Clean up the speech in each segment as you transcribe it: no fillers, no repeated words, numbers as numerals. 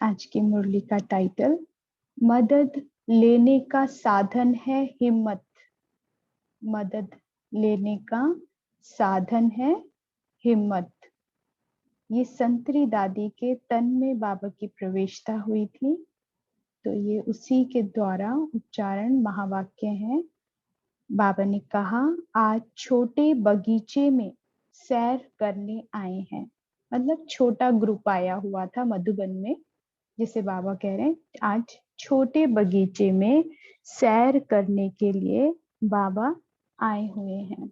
आज की मुरली का टाइटल मदद लेने का साधन है हिम्मत। मदद लेने का साधन है हिम्मत। ये संतरी दादी के तन में बाबा की प्रवेशता हुई थी, तो ये उसी के द्वारा उच्चारण महावाक्य है। बाबा ने कहा, आज छोटे बगीचे में सैर करने आए हैं। मतलब छोटा ग्रुप आया हुआ था मधुबन में, जिसे बाबा कह रहे हैं आज छोटे बगीचे में सैर करने के लिए बाबा आए हुए हैं।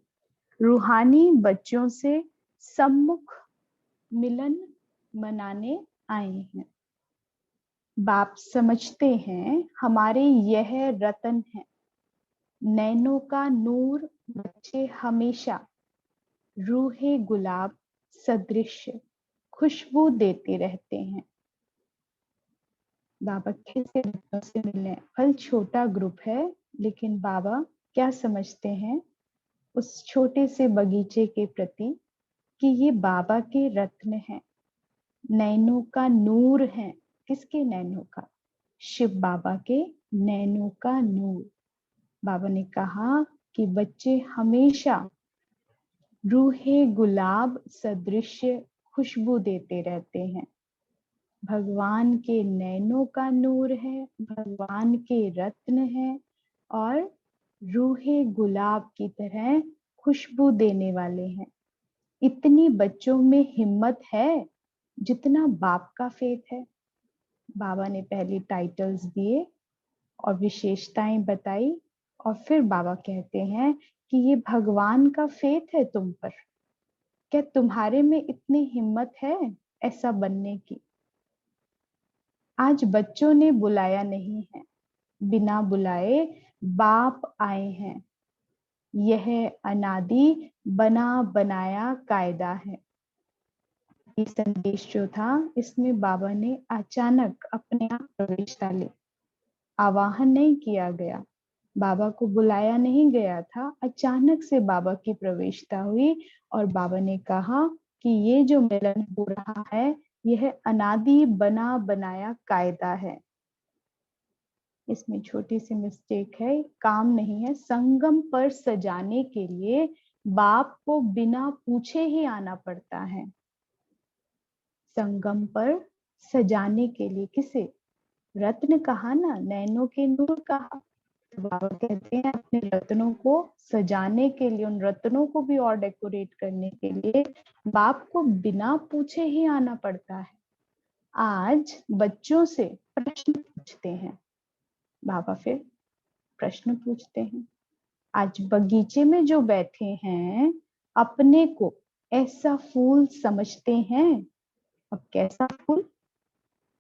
रूहानी बच्चों से सम्मुख मिलन मनाने आए हैं। बाप समझते हैं हमारे यह रतन है। नैनों का नूर बच्चे हमेशा रूहे गुलाब सदृश खुशबू देते रहते हैं। बाबा कैसे बच्चों से मिलने, फल छोटा ग्रुप है, लेकिन बाबा क्या समझते हैं उस छोटे से बगीचे के प्रति कि ये बाबा के रत्न हैं, नैनों का नूर है। किसके नैनों का? शिव बाबा के नैनों का नूर। बाबा ने कहा कि बच्चे हमेशा रूहे गुलाब सदृश खुशबू देते रहते हैं। भगवान के नैनों का नूर है, भगवान के रत्न है और रूहे गुलाब की तरह खुशबू देने वाले हैं। इतनी बच्चों में हिम्मत है जितना बाप का फेथ है। बाबा ने पहले टाइटल्स दिए और विशेषताएं बताई, और फिर बाबा कहते हैं कि ये भगवान का फेथ है तुम पर। क्या तुम्हारे में इतनी हिम्मत है ऐसा बनने की? आज बच्चों ने बुलाया नहीं है, बिना बुलाए बाप आए हैं। यह अनादि बना बनाया कायदा है। ये संदेश जो था, इसमें बाबा ने अचानक अपने आप प्रवेश डाले। आवाहन नहीं किया गया, बाबा को बुलाया नहीं गया था, अचानक से बाबा की प्रवेशता हुई और बाबा ने कहा कि ये जो मिलन हो रहा है यह अनादि बना बनाया कायदा है। इसमें छोटी सी मिस्टेक है, काम नहीं है। संगम पर सजाने के लिए बाप को बिना पूछे ही आना पड़ता है। संगम पर सजाने के लिए किसे? रत्न कहा ना, नैनों के नूर कहा। तो बाबा कहते हैं अपने रत्नों को सजाने के लिए, उन रत्नों को भी और डेकोरेट करने के लिए बाप को बिना पूछे ही आना पड़ता है। आज बच्चों से प्रश्न पूछते हैं बाबा, फिर प्रश्न पूछते हैं। आज बगीचे में जो बैठे हैं अपने को ऐसा फूल समझते हैं। अब कैसा फूल?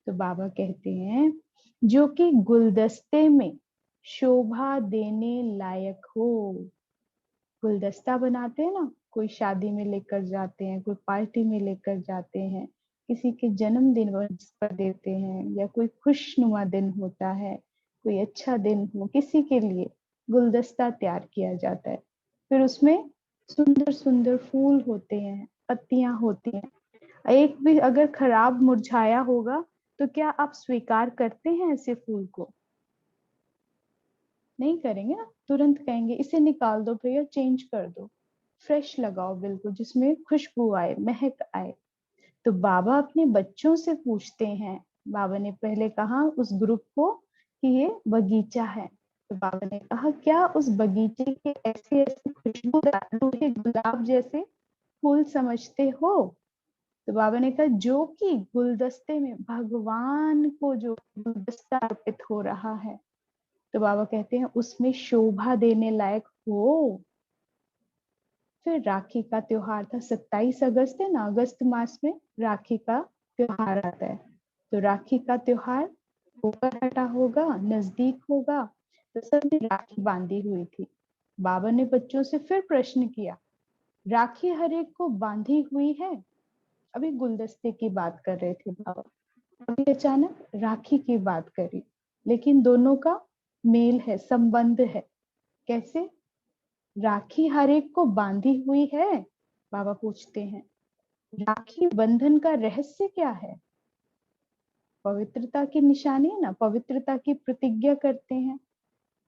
तो बाबा कहते हैं जो कि गुलदस्ते में शोभा देने लायक हो। गुलदस्ता बनाते हैं ना, कोई शादी में लेकर जाते हैं, कोई पार्टी में लेकर जाते हैं, किसी के जन्मदिन पर देते हैं, या कोई खुशनुमा दिन होता है, कोई अच्छा दिन हो किसी के लिए, गुलदस्ता तैयार किया जाता है। फिर उसमें सुंदर सुंदर फूल होते हैं, पत्तियां होती हैं। एक भी अगर खराब मुरझाया होगा तो क्या आप स्वीकार करते हैं ऐसे फूल को? नहीं करेंगे ना, तुरंत कहेंगे इसे निकाल दो भैया, चेंज कर दो, फ्रेश लगाओ, बिल्कुल जिसमें खुशबू आए, महक आए। तो बाबा अपने बच्चों से पूछते हैं। बाबा ने पहले कहा उस ग्रुप को कि ये बगीचा है, तो बाबा ने कहा क्या उस बगीचे के ऐसे ऐसे खुशबूदार रूहे गुलाब जैसे फूल समझते हो? तो बाबा ने कहा जो कि गुलदस्ते में भगवान को जो गुलदस्ता अर्पित हो रहा है, तो बाबा कहते हैं उसमें शोभा देने लायक हो। फिर राखी का त्योहार था, 27 अगस्त है ना, अगस्त मास में राखी का त्योहार आता है। तो राखी का त्योहार होकर हटा होगा, नजदीक होगा, तो सबने राखी बांधी हुई थी। बाबा ने बच्चों से फिर प्रश्न किया, राखी हर एक को बांधी हुई है? अभी गुलदस्ते की बात कर रहे थे बाबा, अभी अचानक राखी की बात करी, लेकिन दोनों का मेल है, संबंध है। कैसे? राखी हर एक को बांधी हुई है? बाबा पूछते हैं राखी बंधन का रहस्य क्या है? पवित्रता की निशानी है ना, पवित्रता की प्रतिज्ञा करते हैं।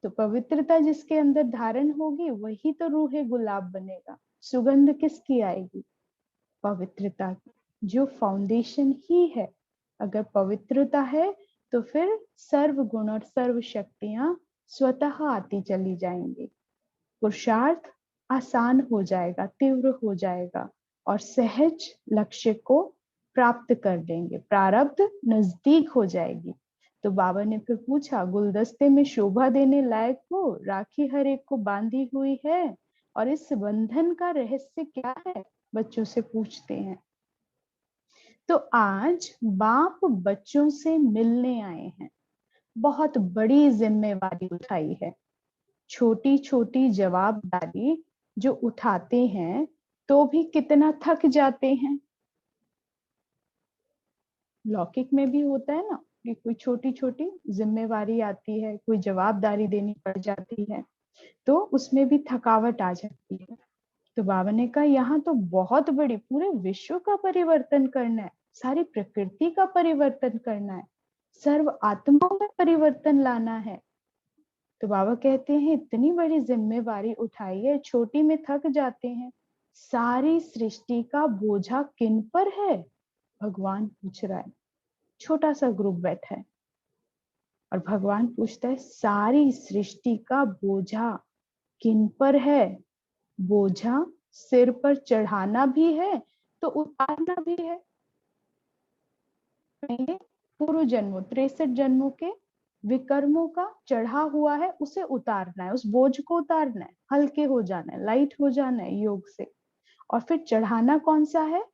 तो पवित्रता जिसके अंदर धारण होगी वही तो रूहे गुलाब बनेगा। सुगंध किसकी आएगी? पवित्रता की, जो फाउंडेशन ही है। अगर पवित्रता है तो फिर सर्व गुण और सर्व शक्तियां स्वतः आती चली जाएंगी। पुरुषार्थ आसान हो जाएगा, तीव्र हो जाएगा और सहज लक्ष्य को प्राप्त कर लेंगे। प्रारब्ध नजदीक हो जाएगी। तो बाबा ने फिर पूछा, गुलदस्ते में शोभा देने लायक हो, राखी हर एक को बांधी हुई है, और इस बंधन का रहस्य क्या है? बच्चों से पूछते हैं। तो आज बाप बच्चों से मिलने आए हैं, बहुत बड़ी जिम्मेवारी उठाई है। छोटी छोटी जवाबदारी जो उठाते हैं तो भी कितना थक जाते हैं। लौकिक में भी होता है ना कि कोई छोटी छोटी जिम्मेवारी आती है, कोई जवाबदारी देनी पड़ जाती है तो उसमें भी थकावट आ जाती है। तो बाबा ने कहा यहाँ तो बहुत बड़ी, पूरे विश्व का परिवर्तन करना है, सारी प्रकृति का परिवर्तन करना है, सर्व आत्माओं में परिवर्तन लाना है। तो बाबा कहते हैं इतनी बड़ी जिम्मेवारी उठाई है, छोटी में थक जाते हैं। सारी सृष्टि का बोझा किन पर है? भगवान पूछ रहा है। छोटा सा ग्रुप बैठा है और भगवान पूछता है सारी सृष्टि का बोझा किन पर है? बोझा सिर पर चढ़ाना भी है तो उतारना भी है। पूर्व जन्मों 63 जन्मों के विकर्मों का चढ़ा हुआ है, उसे उतारना है, उस बोझ को उतारना है, हल्के हो जाना है, लाइट हो जाना है योग से। और फिर चढ़ाना कौन सा है?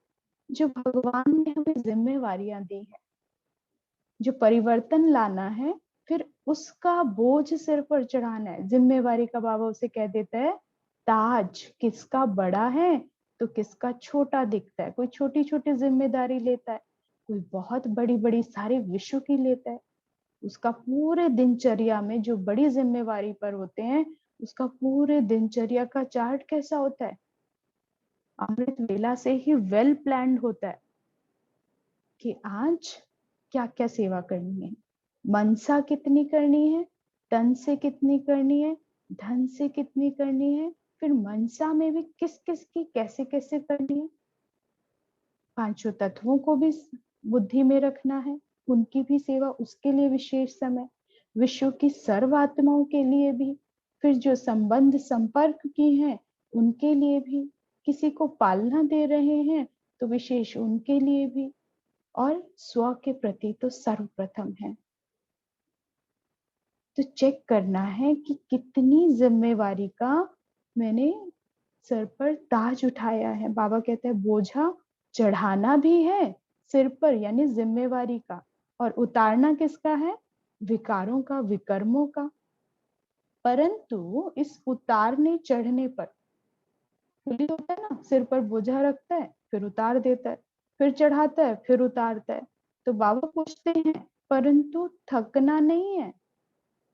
जो भगवान ने हमें जिम्मेवारियां दी है, जो परिवर्तन लाना है, फिर उसका बोझ सिर पर चढ़ाना है। जिम्मेवारी का बाबा उसे कह देता है ताज किसका बड़ा है तो किसका छोटा दिखता है। कोई छोटी छोटी जिम्मेदारी लेता है, कोई बहुत बड़ी बड़ी सारे विश्व की लेता है। उसका पूरे दिनचर्या में जो बड़ी जिम्मेवारी पर होते हैं, उसका पूरे दिनचर्या का चार्ट कैसा होता है? अमृत वेला से ही वेल प्लान्ड होता है कि आज क्या क्या सेवा करनी है, मनसा कितनी करनी है, तन से कितनी करनी है, धन से कितनी करनी है, फिर मनसा में भी किस किस की कैसे कैसे करनी है। पांचों तत्वों को भी बुद्धि में रखना है, उनकी भी सेवा, उसके लिए विशेष समय, विश्व की सर्व आत्माओं के लिए भी, फिर जो संबंध संपर्क की हैं उनके लिए भी, किसी को पालना दे रहे हैं तो विशेष उनके लिए भी, और स्व के प्रति तो सर्वप्रथम है। तो चेक करना है कि कितनी जिम्मेवारी का मैंने सर पर ताज उठाया है। बाबा कहते हैं बोझा चढ़ाना भी है सिर पर, यानी जिम्मेवारी का, और उतारना किसका है? विकारों का, विकर्मों का। परंतु इस उतारने चढ़ने पर होता है ना, सिर पर बोझा रखता है फिर उतार देता है, फिर चढ़ाता है फिर उतारता है। तो बाबा पूछते हैं परंतु थकना नहीं है,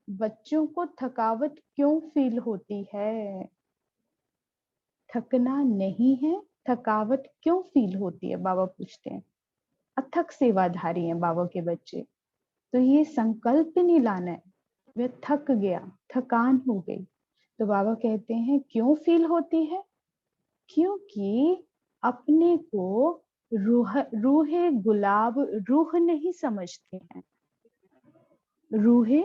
बच्चों को थकावट क्यों फील होती है? थकना नहीं है, थकावट क्यों फील होती है? बाबा पूछते हैं। अथक सेवाधारी हैं बाबा के बच्चे, तो ये संकल्प नहीं लाना है वह थक गया, थकान हो गई। तो बाबा कहते हैं क्यों फील होती है? क्योंकि अपने को रूहे गुलाब रूह नहीं समझते हैं, रूहे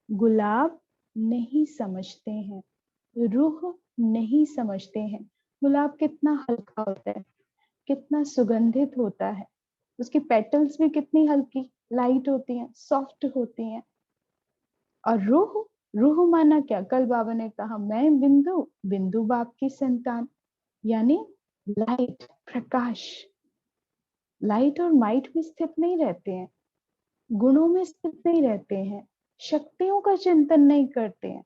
गुलाब नहीं समझते हैं, रूह नहीं समझते हैं। गुलाब कितना हल्का होता है, कितना सुगंधित होता है, उसकी पेटल्स भी कितनी हल्की लाइट होती हैं, सॉफ्ट होती हैं। और रूह, रूह माना क्या? कल बाबा ने कहा मैं बिंदु, बिंदु बाप की संतान, यानी लाइट, प्रकाश। लाइट और माइट में स्थित नहीं रहते हैं, गुणों में स्थित नहीं रहते हैं, शक्तियों का चिंतन नहीं करते हैं।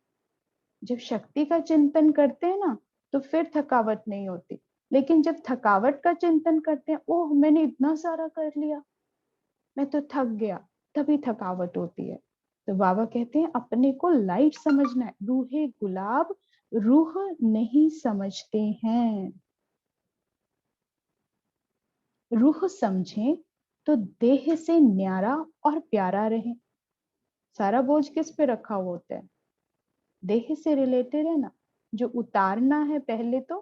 जब शक्ति का चिंतन करते हैं ना तो फिर थकावट नहीं होती। लेकिन जब थकावट का चिंतन करते हैं, ओह मैंने इतना सारा कर लिया, मैं तो थक गया, तभी थकावट होती है। तो बाबा कहते हैं अपने को लाइट समझना है। रूहे गुलाब रूह नहीं समझते हैं। रूह समझें तो देह से न्यारा और प्यारा रहे। सारा बोझ किस पे रखा हुआ होता है? देह से रिलेटेड है ना। जो उतारना है पहले तो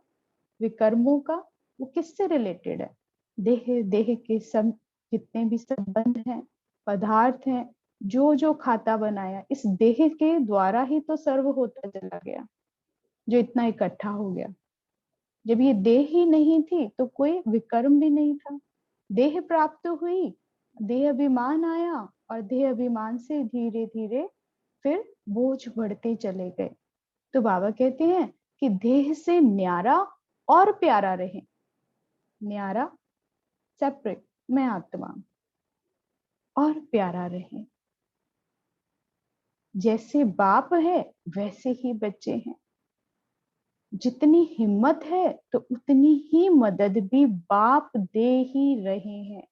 विकर्मों का, वो किससे रिलेटेड है? देह, देह के सब जितने भी संबंध हैं, पदार्थ हैं, जो जो खाता बनाया, इस देह के द्वारा ही तो सर्व होता चला गया, जो इतना इकट्ठा हो गया। जब ये देह ही नहीं थी तो कोई विकर्म भी नहीं था। देह प्राप्त हुई, देह अभिमान आया, और देह अभिमान से धीरे धीरे फिर बोझ बढ़ते चले गए। तो बाबा कहते हैं कि देह से न्यारा और प्यारा रहे। न्यारा सेपरेट, मैं आत्मा, और प्यारा रहे। जैसे बाप है वैसे ही बच्चे हैं। जितनी हिम्मत है तो उतनी ही मदद भी बाप दे ही रहे हैं।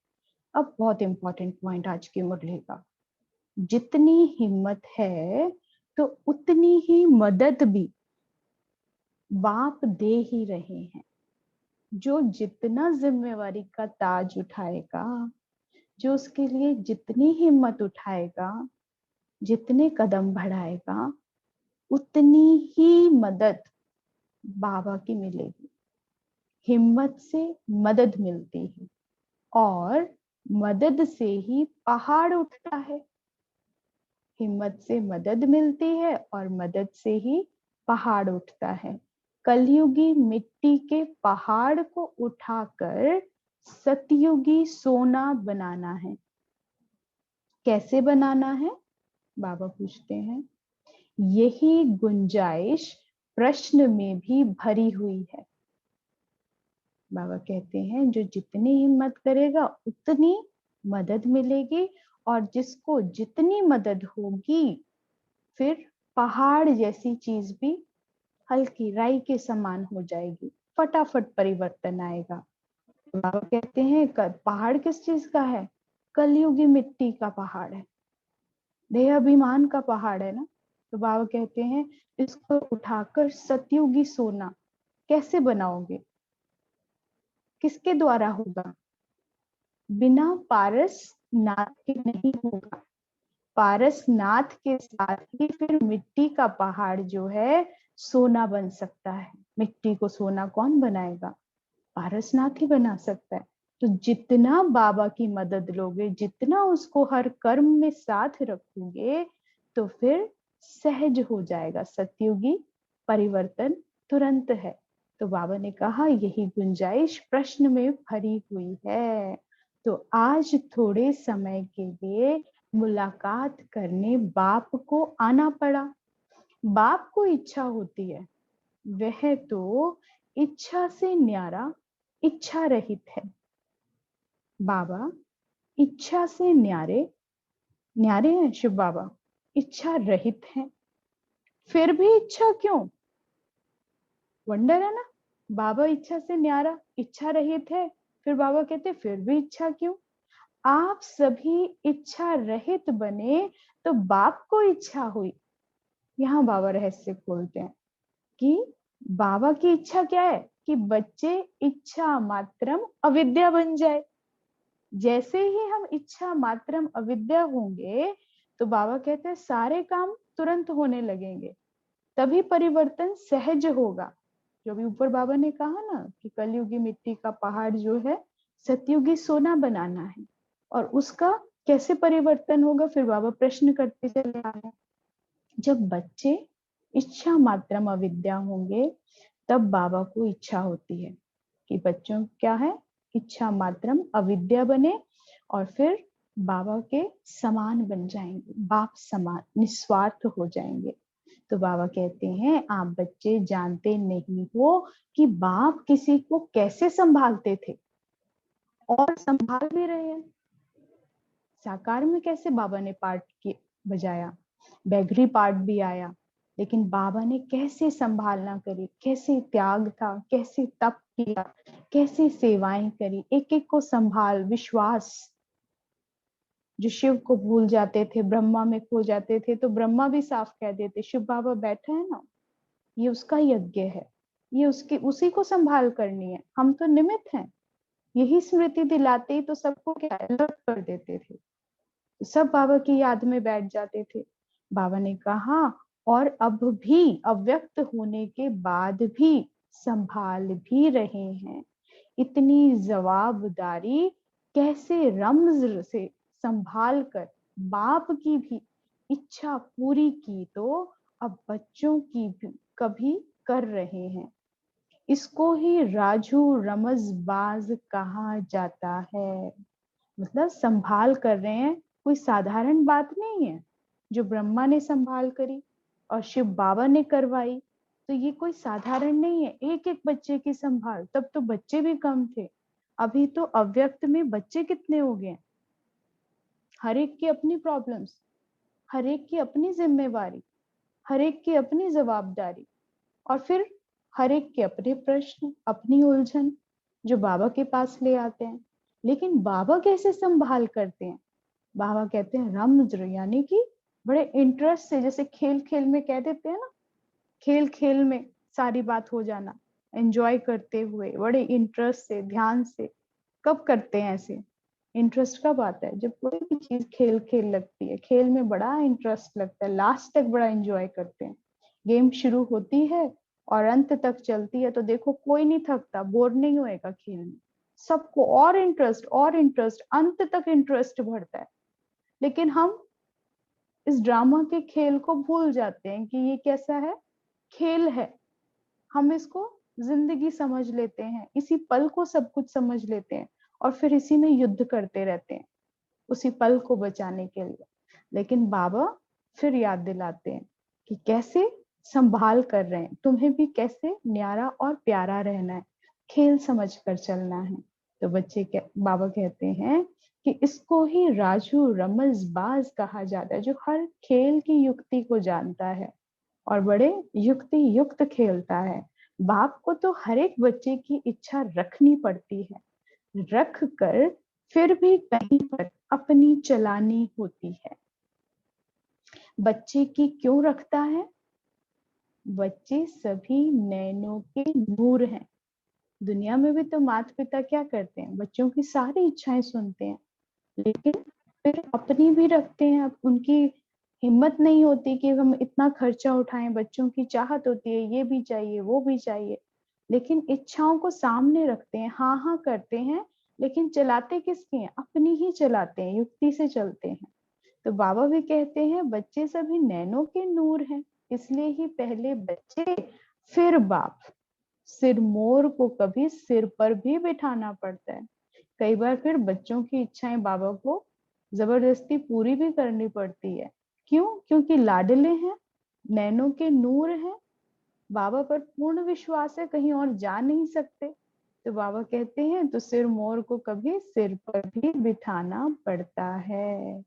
अब बहुत इंपॉर्टेंट पॉइंट आज की मुरली का। जितनी हिम्मत है तो उतनी ही मदद भी बाप दे ही रहे हैं। जो जितना जिम्मेवारी का ताज उठाएगा, जो उसके लिए जितनी हिम्मत उठाएगा, जितने कदम बढ़ाएगा, उतनी ही मदद बाबा की मिलेगी। हिम्मत से मदद मिलती है, और मदद से ही पहाड़ उठता है। हिम्मत से मदद मिलती है और मदद से ही पहाड़ उठता है। कलयुगी मिट्टी के पहाड़ को उठाकर सतयुगी सोना बनाना है। कैसे बनाना है? बाबा पूछते हैं। यही गुंजाइश प्रश्न में भी भरी हुई है। बाबा कहते हैं जो जितनी हिम्मत करेगा उतनी मदद मिलेगी, और जिसको जितनी मदद होगी फिर पहाड़ जैसी चीज भी हल्की राई के समान हो जाएगी, फटाफट परिवर्तन आएगा। बाबा कहते हैं पहाड़ किस चीज का है? कलयुगी मिट्टी का पहाड़ है, देह अभिमान का पहाड़ है ना। तो बाबा कहते हैं इसको उठाकर सतयुगी सोना कैसे बनाओगे? किसके द्वारा होगा? बिना पारस नाथ के नहीं होगा। पारस नाथ के साथ ही फिर मिट्टी का पहाड़ जो है सोना बन सकता है। मिट्टी को सोना कौन बनाएगा? पारसनाथ ही बना सकता है। तो जितना बाबा की मदद लोगे, जितना उसको हर कर्म में साथ रखोगे, तो फिर सहज हो जाएगा। सतयुगी परिवर्तन तुरंत है। तो बाबा ने कहा यही गुंजाइश प्रश्न में भरी हुई है। तो आज थोड़े समय के लिए मुलाकात करने बाप को आना पड़ा। बाप को इच्छा होती है, वह तो इच्छा से न्यारा, इच्छा रहित है। बाबा इच्छा से न्यारे, न्यारे हैं शिव बाबा, इच्छा रहित हैं। फिर भी इच्छा क्यों? वंडर है ना। बाबा इच्छा से न्यारा, इच्छा रहित है, फिर बाबा कहते फिर भी इच्छा क्यों? आप सभी इच्छा रहित बने तो बाप को इच्छा हुई। यहाँ बाबा रहस्य खोलते हैं कि बाबा की इच्छा क्या है? कि बच्चे इच्छा मात्रम अविद्या बन जाए। जैसे ही हम इच्छा मात्रम अविद्या होंगे तो बाबा कहते हैं सारे काम तुरंत होने लगेंगे, तभी परिवर्तन सहज होगा। जो भी ऊपर बाबा ने कहा ना कि कलयुगी मिट्टी का पहाड़ जो है सतयुगी सोना बनाना है, और उसका कैसे परिवर्तन होगा? फिर बाबा प्रश्न करते चले आ रहे हैं। जब बच्चे इच्छा मात्रम अविद्या होंगे तब बाबा को इच्छा होती है कि बच्चों क्या है? इच्छा मात्रम अविद्या बने, और फिर बाबा के समान बन जाएंगे, बाप समान निस्वार्थ हो जाएंगे। तो बाबा कहते हैं आप बच्चे जानते नहीं हो कि बाप किसी को कैसे संभालते थे, और संभाल भी रहे हैं। साकार में कैसे बाबा ने पार्ट बजाया, बैगरी पार्ट भी आया, लेकिन बाबा ने कैसे संभालना करी, कैसे त्याग था, कैसे तप किया, कैसे सेवाएं करी, एक एक को संभाल। विश्वास, जो शिव को भूल जाते थे, ब्रह्मा में खो जाते थे, तो ब्रह्मा भी साफ कह देते शिव बाबा बैठे हैं ना, ये उसका यज्ञ है, ये उसकी उसी को संभाल करनी है, हम तो निमित्त हैं। यही स्मृति दिलाते ही तो सबको क्या अलर्ट कर देते थे, सब बाबा की याद में बैठ जाते थे। बाबा ने कहा और अब भी अव्यक्त होने के बाद भी संभाल भी रहे हैं। इतनी जवाबदारी कैसे रमज से संभाल कर बाप की भी इच्छा पूरी की, तो अब बच्चों की भी कभी कर रहे हैं। इसको ही राजू रमजबाज कहा जाता है। मतलब संभाल कर रहे हैं, कोई साधारण बात नहीं है जो ब्रह्मा ने संभाल करी और शिव बाबा ने करवाई। तो ये कोई साधारण नहीं है, एक एक बच्चे की संभाल। तब तो बच्चे भी कम थे, अभी तो अव्यक्त में बच्चे कितने हो गए। हर एक की अपनी प्रॉब्लम्स, हर एक की अपनी जिम्मेवारी, हर एक की अपनी जवाबदारी, और फिर हर एक के अपने प्रश्न, अपनी उलझन जो बाबा के पास ले आते हैं। लेकिन बाबा कैसे संभाल करते हैं? बाबा कहते हैं रमज, यानी कि बड़े इंटरेस्ट से, जैसे खेल खेल में कह देते हैं ना, खेल खेल में सारी बात हो जाना, एंजॉय करते हुए बड़े इंटरेस्ट से, ध्यान से। कब करते हैं ऐसे? इंटरेस्ट कब आता है? जब कोई भी चीज खेल खेल लगती है, खेल में बड़ा इंटरेस्ट लगता है, लास्ट तक बड़ा एंजॉय करते हैं। गेम शुरू होती है और अंत तक चलती है, तो देखो कोई नहीं थकता, बोर नहीं होएगा खेल में, सबको और इंटरेस्ट और इंटरेस्ट, अंत तक इंटरेस्ट बढ़ता है। लेकिन हम इस ड्रामा के खेल को भूल जाते हैं कि ये कैसा है, खेल है। हम इसको जिंदगी समझ लेते हैं, इसी पल को सब कुछ समझ लेते हैं और फिर इसी में युद्ध करते रहते हैं उसी पल को बचाने के लिए। लेकिन बाबा फिर याद दिलाते हैं कि कैसे संभाल कर रहे हैं, तुम्हें भी कैसे न्यारा और प्यारा रहना है, खेल समझ कर चलना है। तो बाबा कहते हैं कि इसको ही राजू रमजबाज कहा जाता है, जो हर खेल की युक्ति को जानता है और बड़े युक्ति युक्त खेलता है। बाप को तो हर एक बच्चे की इच्छा रखनी पड़ती है, रख कर फिर भी कहीं पर अपनी चलानी होती है। बच्चे की क्यों रखता है? बच्चे सभी नैनों के नूर हैं। दुनिया में भी तो माता पिता क्या करते हैं, बच्चों की सारी इच्छाएं सुनते हैं, लेकिन फिर अपनी भी रखते हैं। अब उनकी हिम्मत नहीं होती कि हम इतना खर्चा उठाएं, बच्चों की चाहत होती है ये भी चाहिए वो भी चाहिए, लेकिन इच्छाओं को सामने रखते हैं, हाँ हाँ करते हैं, लेकिन चलाते किसकी हैं? अपनी ही चलाते हैं, युक्ति से चलते हैं। तो बाबा भी कहते हैं बच्चे सभी नैनों के नूर हैं, इसलिए ही पहले बच्चे फिर बाप। सिरमौर को कभी सिर पर भी बिठाना पड़ता है। कई बार फिर बच्चों की इच्छाएं बाबा को जबरदस्ती पूरी भी करनी पड़ती है। क्यों? क्योंकि लाडले हैं, नैनों के नूर हैं, बाबा पर पूर्ण विश्वास है, कहीं और जा नहीं सकते। तो बाबा कहते हैं तो सिर मोर को कभी सिर पर भी बिठाना पड़ता है।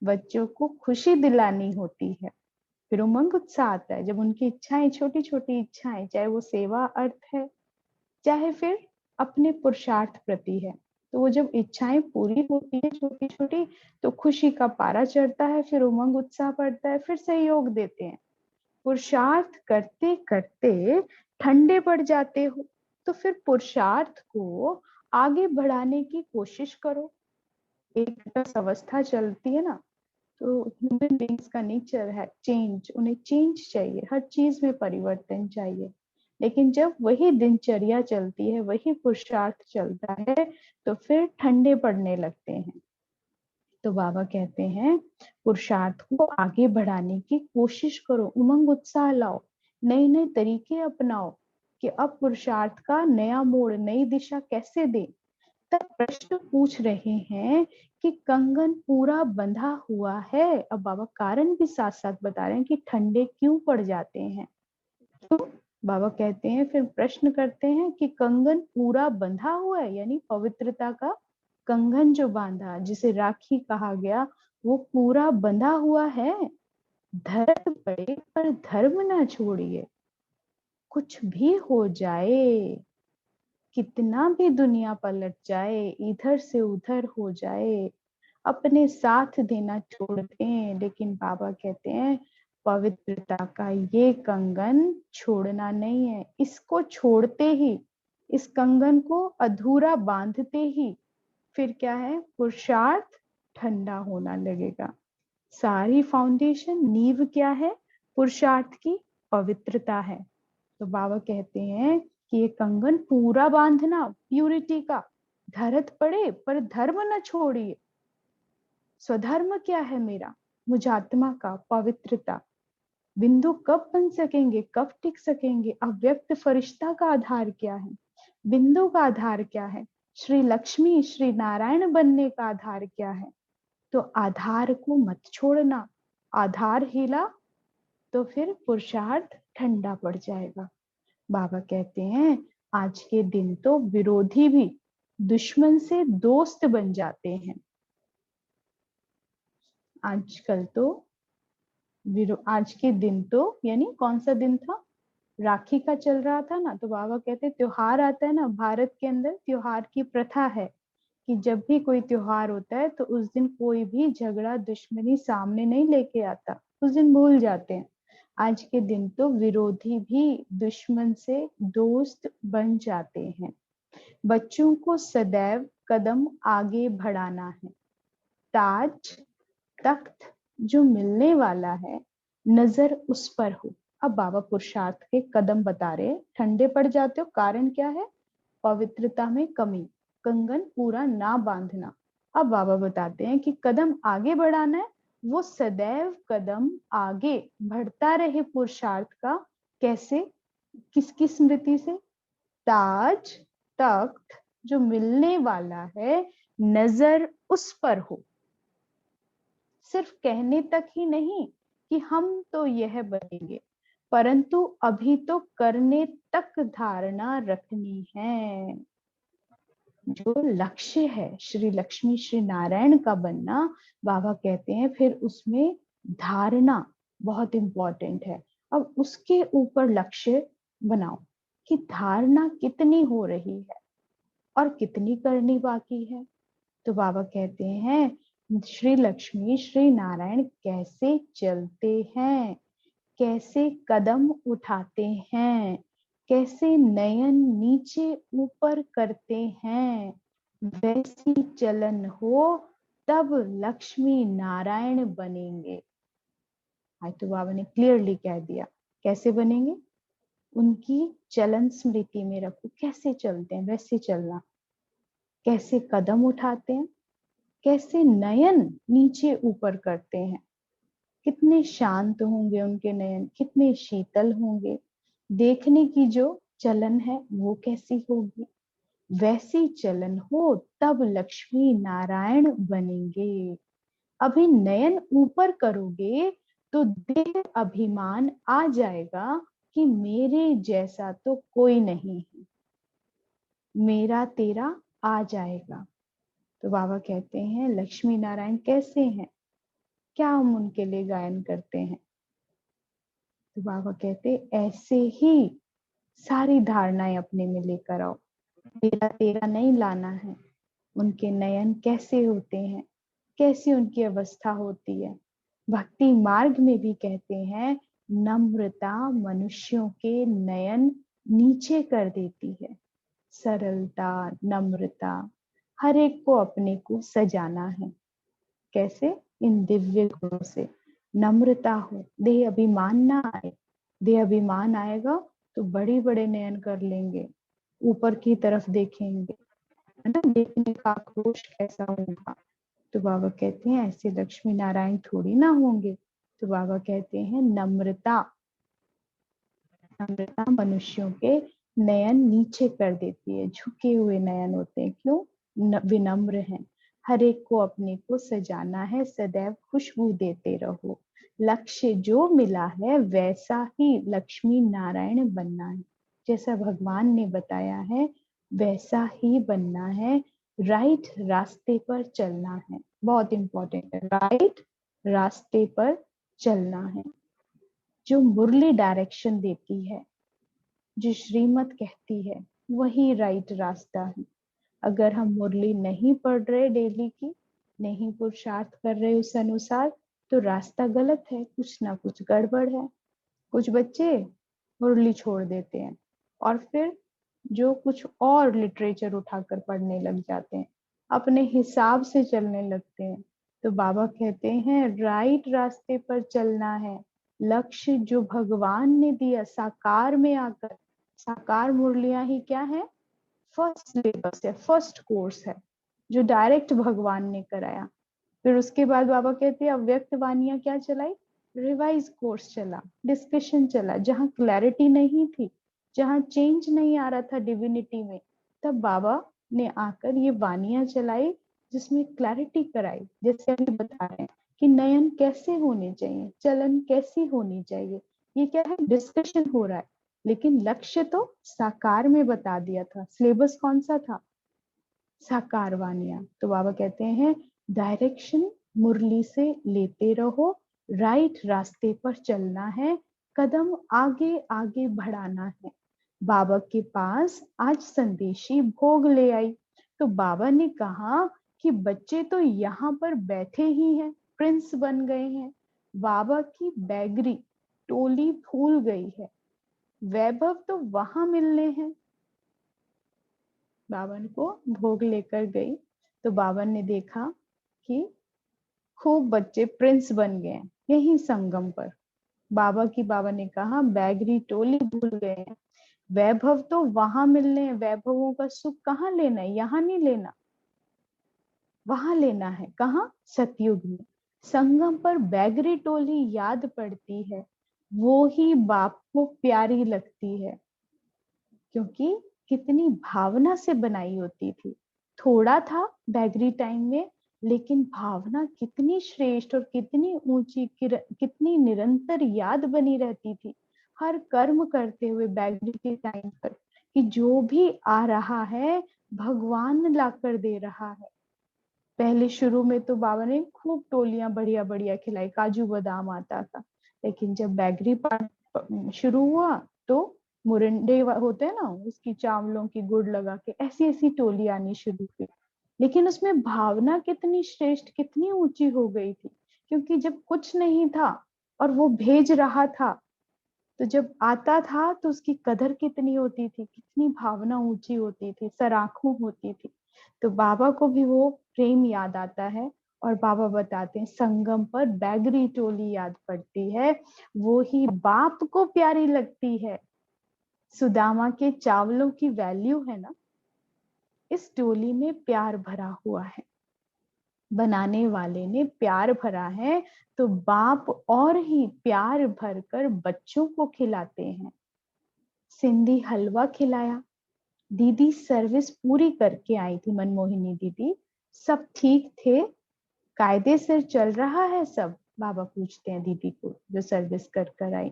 बच्चों को खुशी दिलानी होती है, फिर उमंग उत्साह आता है जब उनकी इच्छाएं, छोटी छोटी इच्छाएं, चाहे वो सेवा अर्थ है, चाहे फिर अपने पुरुषार्थ प्रति है, तो वो जब इच्छाएं पूरी होती है छोटी छोटी, तो खुशी का पारा चढ़ता है, फिर उमंग उत्साह बढ़ता है, फिर सहयोग देते हैं। पुरुषार्थ करते करते ठंडे पड़ जाते हो, तो फिर पुरुषार्थ को आगे बढ़ाने की कोशिश करो। एक अवस्था चलती है ना, तो ह्यूमन बींग्स का नेचर है चेंज, उन्हें चेंज चाहिए, हर चीज में परिवर्तन चाहिए। लेकिन जब वही दिनचर्या चलती है, वही पुरुषार्थ चलता है, तो फिर ठंडे पड़ने लगते हैं। तो बाबा कहते हैं पुरुषार्थ को आगे बढ़ाने की कोशिश करो, उमंग उत्साह लाओ, नए नए तरीके अपनाओ कि अब पुरुषार्थ का नया मोड़, नई दिशा कैसे दे। तब प्रश्न पूछ रहे हैं कि कंगन पूरा बंधा हुआ है। अब बाबा कारण भी साथ साथ बता रहे हैं कि ठंडे क्यों पड़ जाते हैं। तो बाबा कहते हैं, फिर प्रश्न करते हैं कि कंगन पूरा बंधा हुआ है, यानी पवित्रता का कंगन जो बांधा, जिसे राखी कहा गया, वो पूरा बंधा हुआ है। धर्म पड़े पर धर्म ना छोड़िए, कुछ भी हो जाए, कितना भी दुनिया पलट जाए, इधर से उधर हो जाए, अपने साथ देना छोड़ दें, लेकिन बाबा कहते हैं पवित्रता का ये कंगन छोड़ना नहीं है। इसको छोड़ते ही इस कंगन को अधूरा बांधते ही फिर क्या है, पुरुषार्थ ठंडा होना लगेगा। सारी फाउंडेशन, नींव क्या है, पुरुषार्थ की पवित्रता है। तो बाबा कहते हैं कि ये कंगन पूरा बांधना, प्यूरिटी का, धरत पड़े पर धर्म न छोड़िए। स्वधर्म क्या है मेरा, मुझात्मा का, पवित्रता। बिंदु कब बन सकेंगे, कब टिक सकेंगे, अव्यक्त फरिश्ता का आधार क्या है, बिंदु का आधार क्या है, श्री लक्ष्मी श्री नारायण बनने का आधार क्या है। तो आधार को मत छोड़ना, आधार हिला तो फिर पुरुषार्थ ठंडा पड़ जाएगा। बाबा कहते हैं आज के दिन तो विरोधी भी दुश्मन से दोस्त बन जाते हैं। आजकल तो आज के दिन तो, यानी कौन सा दिन था, राखी का चल रहा था ना, तो बाबा कहते त्योहार आता है ना, भारत के अंदर त्योहार की प्रथा है कि जब भी कोई त्योहार होता है तो उस दिन कोई भी झगड़ा दुश्मनी सामने नहीं लेके आता, उस दिन भूल जाते हैं। आज के दिन तो विरोधी भी दुश्मन से दोस्त बन जाते हैं। बच्चों को सदैव कदम आगे बढ़ाना है। ताज तख्त जो मिलने वाला है, नजर उस पर हो। अब बाबा पुरुषार्थ के कदम बता रहे, ठंडे पड़ जाते हो, कारण क्या है, पवित्रता में कमी, कंगन पूरा ना बांधना। अब बाबा बताते हैं कि कदम आगे बढ़ाना है, वो सदैव कदम आगे बढ़ता रहे पुरुषार्थ का। कैसे, किसकी स्मृति से, ताज तख्त जो मिलने वाला है, नजर उस पर हो। सिर्फ कहने तक ही नहीं कि हम तो यह बनेंगे, परंतु अभी तो करने तक धारणा रखनी है। जो लक्ष्य है श्री लक्ष्मी श्री नारायण का बनना, बाबा कहते हैं फिर उसमें धारणा बहुत इंपॉर्टेंट है। अब उसके ऊपर लक्ष्य बनाओ कि धारणा कितनी हो रही है और कितनी करनी बाकी है। तो बाबा कहते हैं श्री लक्ष्मी श्री नारायण कैसे चलते हैं, कैसे कदम उठाते हैं, कैसे नयन नीचे ऊपर करते हैं, वैसी चलन हो तब लक्ष्मी नारायण बनेंगे। आज तो बाबा ने क्लियरली कह दिया कैसे बनेंगे, उनकी चलन स्मृति में रखो, कैसे चलते हैं वैसे चलना, कैसे कदम उठाते हैं, कैसे नयन नीचे ऊपर करते हैं, कितने शांत होंगे उनके नयन, कितने शीतल होंगे, देखने की जो चलन है वो कैसी होगी, वैसी चलन हो तब लक्ष्मी नारायण बनेंगे। अभी नयन ऊपर करोगे तो देह अभिमान आ जाएगा कि मेरे जैसा तो कोई नहीं है, मेरा तेरा आ जाएगा। तो बाबा कहते हैं लक्ष्मी नारायण कैसे हैं, क्या हम उनके लिए गायन करते हैं। तो बाबा कहते ऐसे ही सारी धारणाएं अपने में लेकर आओ, तेरा तेरा नहीं लाना है। उनके नयन कैसे होते हैं, कैसी उनकी अवस्था होती है। भक्ति मार्ग में भी कहते हैं नम्रता मनुष्यों के नयन नीचे कर देती है। सरलता, नम्रता, हर एक को अपने को सजाना है। कैसे, इन दिव्य गुणों से नम्रता हो, देह अभिमान ना आए। देह अभिमान आएगा तो बड़े बड़े नयन कर लेंगे, ऊपर की तरफ देखेंगे, है ना, देखने का आक्रोश कैसा होगा। तो बाबा कहते हैं ऐसे लक्ष्मी नारायण थोड़ी ना होंगे। तो बाबा कहते हैं नम्रता, नम्रता मनुष्यों के नयन नीचे कर देती है, झुके हुए नयन होते हैं। क्यों, विनम्र हैं। हर एक को अपने को सजाना है, सदैव खुशबू देते रहो। लक्ष्य जो मिला है वैसा ही लक्ष्मी नारायण बनना है, जैसा भगवान ने बताया है वैसा ही बनना है। राइट रास्ते पर चलना है, बहुत इंपॉर्टेंट है, राइट रास्ते पर चलना है। जो मुरली डायरेक्शन देती है, जो श्रीमत कहती है, वही राइट रास्ता है। अगर हम मुरली नहीं पढ़ रहे डेली की, नहीं पुरुषार्थ कर रहे उस अनुसार, तो रास्ता गलत है, कुछ ना कुछ गड़बड़ है। कुछ बच्चे मुरली छोड़ देते हैं और फिर जो कुछ और लिटरेचर उठाकर पढ़ने लग जाते हैं, अपने हिसाब से चलने लगते हैं। तो बाबा कहते हैं राइट रास्ते पर चलना है, लक्ष्य जो भगवान ने दिया साकार में आकर। साकार मुरलियां ही क्या है? फर्स्ट सिलेबस है, फर्स्ट कोर्स है जो डायरेक्ट भगवान ने कराया। फिर उसके बाद बाबा कहते हैं अव्यक्त वानियां क्या चलाई? रिवाइज कोर्स चला, डिस्कशन चला, जहां क्लैरिटी नहीं थी, जहां चेंज नहीं आ रहा था डिविनिटी में, तब बाबा ने आकर ये वानियां चलाई जिसमें क्लैरिटी कराई। जैसे अभी बता रहे हैं कि नयन कैसे होने चाहिए, चलन कैसी होनी चाहिए, ये क्या है? डिस्कशन हो रहा है। लेकिन लक्ष्य तो साकार में बता दिया था। सिलेबस कौन सा था? साकार वानियां। तो बाबा कहते हैं डायरेक्शन मुरली से लेते रहो, राइट रास्ते पर चलना है, कदम आगे आगे बढ़ाना है। बाबा के पास आज संदेशी भोग ले आई। तो बाबा ने कहा कि बच्चे तो यहाँ पर बैठे ही हैं, प्रिंस बन गए हैं, बाबा की बैगरी टोली भूल गई है, वैभव तो वहां मिलने हैं। बाबा को भोग लेकर गई तो बाबा ने देखा कि खूब बच्चे प्रिंस बन गए हैं यही संगम पर। बाबा ने कहा बैगरी टोली भूल गए हैं, वैभव तो वहां मिलने हैं, वैभवों का सुख कहाँ लेना है? यहाँ नहीं लेना, वहां लेना है। कहाँ? सतयुग में। संगम पर बैगरी टोली याद पड़ती है, वो ही बाप को प्यारी लगती है, क्योंकि कितनी भावना से बनाई होती थी। थोड़ा था बैगरी टाइम में, लेकिन भावना कितनी श्रेष्ठ और कितनी ऊंची, कितनी निरंतर याद बनी रहती थी हर कर्म करते हुए बैगरी के टाइम पर, कि जो भी आ रहा है भगवान लाकर दे रहा है। पहले शुरू में तो बाबा ने खूब टोलियां बढ़िया बढ़िया खिलाई, काजू बादाम आता था। लेकिन जब बैगरी पार्ट शुरू हुआ तो मुरंडे होते हैं ना, उसकी चावलों की गुड़ लगा के ऐसी ऐसी टोली आनी शुरू हुई। लेकिन उसमें भावना कितनी श्रेष्ठ, कितनी ऊंची हो गई थी, क्योंकि जब कुछ नहीं था और वो भेज रहा था, तो जब आता था तो उसकी कदर कितनी होती थी, कितनी भावना ऊंची होती थी, सराखों होती थी। तो बाबा को भी वो प्रेम याद आता है। और बाबा बताते हैं संगम पर बैगरी टोली याद पड़ती है, वो ही बाप को प्यारी लगती है। सुदामा के चावलों की वैल्यू है ना, इस टोली में प्यार भरा हुआ है, बनाने वाले ने प्यार भरा है, तो बाप और ही प्यार भरकर बच्चों को खिलाते हैं। सिंधी हलवा खिलाया, दीदी सर्विस पूरी करके आई थी, मनमोहिनी दीदी। सब ठीक थे, कायदे से चल रहा है सब? बाबा पूछते हैं दीदी को जो सर्विस कर कर आई।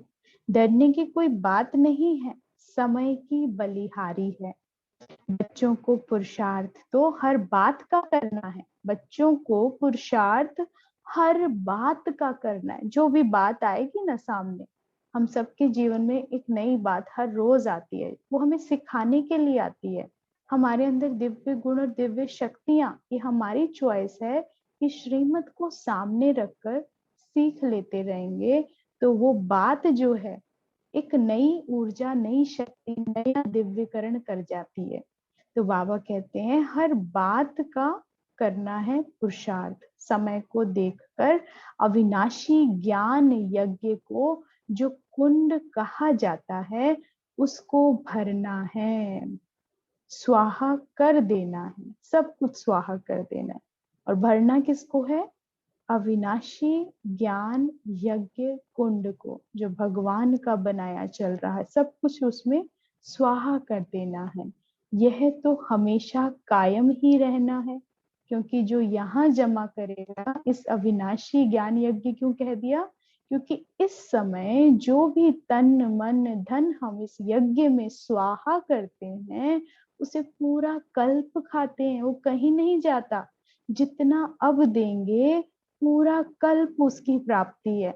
डरने की कोई बात नहीं है, समय की बलिहारी है। बच्चों को पुरुषार्थ तो हर बात का करना है, बच्चों को पुरुषार्थ हर बात का करना है। जो भी बात आएगी ना सामने, हम सबके जीवन में एक नई बात हर रोज आती है, वो हमें सिखाने के लिए आती है। हमारे अंदर दिव्य गुण और दिव्य शक्तियां, ये हमारी चॉइस है कि श्रीमत को सामने रखकर सीख लेते रहेंगे, तो वो बात जो है एक नई ऊर्जा, नई शक्ति, नया दिव्यकरण कर जाती है। तो बाबा कहते हैं हर बात का करना है पुरुषार्थ, समय को देखकर अविनाशी ज्ञान यज्ञ को जो कुंड कहा जाता है उसको भरना है, स्वाहा कर देना है, सब कुछ स्वाहा कर देना है। और भरना किसको है? अविनाशी ज्ञान यज्ञ कुंड को, जो भगवान का बनाया चल रहा है, सब कुछ उसमें स्वाहा कर देना है। यह तो हमेशा कायम ही रहना है, क्योंकि जो यहाँ जमा करेगा, इस अविनाशी ज्ञान यज्ञ क्यों कह दिया? क्योंकि इस समय जो भी तन मन धन हम इस यज्ञ में स्वाहा करते हैं, उसे पूरा कल्प खाते हैं, वो कहीं नहीं जाता। जितना अब देंगे पूरा कल्प उसकी प्राप्ति है।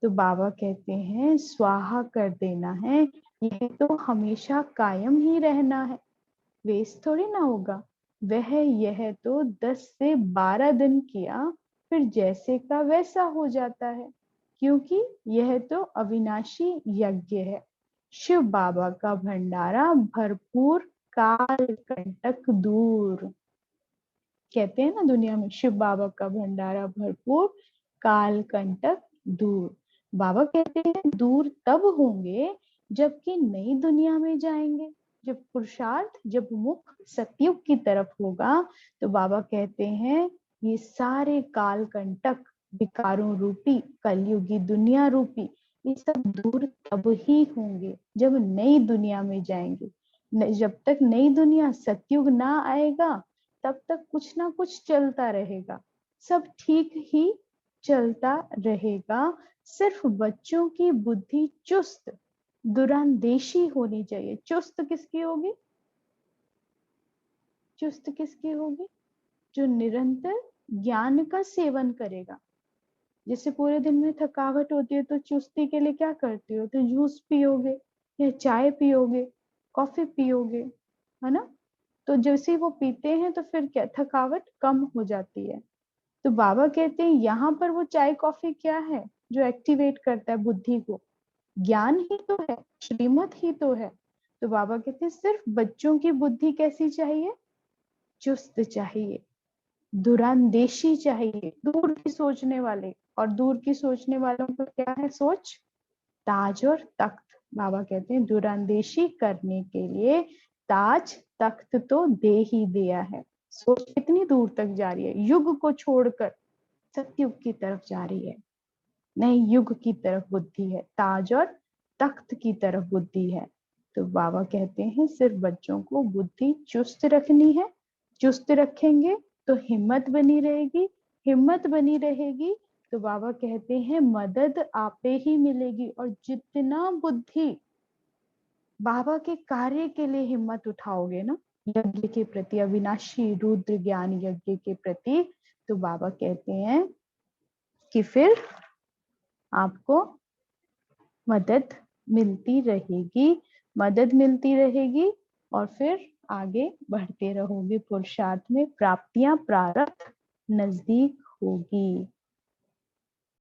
तो बाबा कहते हैं स्वाहा कर देना है, ये तो हमेशा कायम ही रहना है, वेस्ट थोड़ी ना होगा। वह यह तो 10 से 12 दिन किया, फिर जैसे का वैसा हो जाता है, क्योंकि यह तो अविनाशी यज्ञ है। शिव बाबा का भंडारा भरपूर काल कंटक दूर। कहते हैं ना दुनिया में शिव बाबा का भंडारा भरपूर, काल कंटक दूर। बाबा कहते हैं दूर तब होंगे जबकि नई दुनिया में जाएंगे, जब पुरुषार्थ, जब मुख सतयुग की तरफ होगा, तो बाबा कहते हैं ये सारे काल कंटक, विकारों रूपी कलयुगी दुनिया रूपी, ये सब दूर तब ही होंगे जब नई दुनिया में जाएंगे। जब तक नई दुनिया सतयुग ना आएगा तब तक कुछ ना कुछ चलता रहेगा, सब ठीक ही चलता रहेगा। सिर्फ बच्चों की बुद्धि चुस्त दुरांदेशी होनी चाहिए। चुस्त किसकी होगी? चुस्त किसकी होगी? जो निरंतर ज्ञान का सेवन करेगा। जैसे पूरे दिन में थकावट होती है तो चुस्ती के लिए क्या करते हो? तो जूस पियोगे या चाय पियोगे, कॉफी पियोगे, है ना? तो जैसे ही वो पीते हैं तो फिर क्या, थकावट कम हो जाती है। तो बाबा कहते हैं यहाँ पर वो चाय कॉफी क्या है जो एक्टिवेट करता है बुद्धि को? ज्ञान ही तो है, श्रीमत ही तो है। तो बाबा कहते हैं सिर्फ बच्चों की बुद्धि कैसी चाहिए? चुस्त चाहिए, दूरांदेशी चाहिए, दूर की सोचने वाले। और दूर की सोचने वालों का क्या है सोच? ताज और तख्त। बाबा कहते हैं दूरांदेशी करने के लिए ताज तख्त तो दे ही दिया है। सोच कितनी दूर तक जा रही है, युग को छोड़कर सतयुग की तरफ जा रही है। नई युग की तरफ बुद्धि है, ताज और तख्त की तरफ बुद्धि है। तो बाबा कहते हैं सिर्फ बच्चों को बुद्धि चुस्त रखनी है। चुस्त रखेंगे तो हिम्मत बनी रहेगी, हिम्मत बनी रहेगी तो बाबा कहते हैं मदद आपे ही मिलेगी। और जितना बुद्धि बाबा के कार्य के लिए हिम्मत उठाओगे ना, यज्ञ के प्रति, अविनाशी रुद्र ज्ञान यज्ञ के प्रति, तो बाबा कहते हैं कि फिर आपको मदद मिलती रहेगी, मदद मिलती रहेगी। और फिर आगे बढ़ते रहोगे पुरुषार्थ में, प्राप्तियां प्रारब्ध नजदीक होगी।